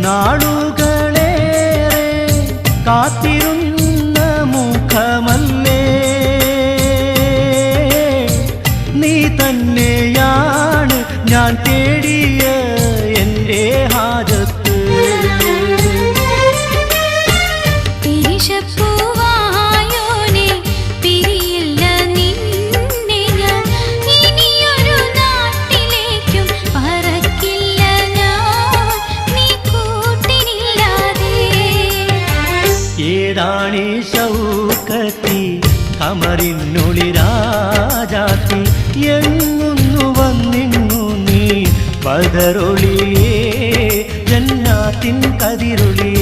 നാളുകളേറെ കാത്തിരുന്ന മുഖമല്ലേ നീ തന്നെയാണ് ഞാൻ തേടിയ എൻ്റെ ഹാജത്ത് ഏതാണീ ശൗക്കത്തി കമറിനുളിരാജാത്തി എങ്ങുന്നു വന്നിങ്ങു നീ ബദറൊളിയേ ജന്നാത്തിൻ കതിരൊളി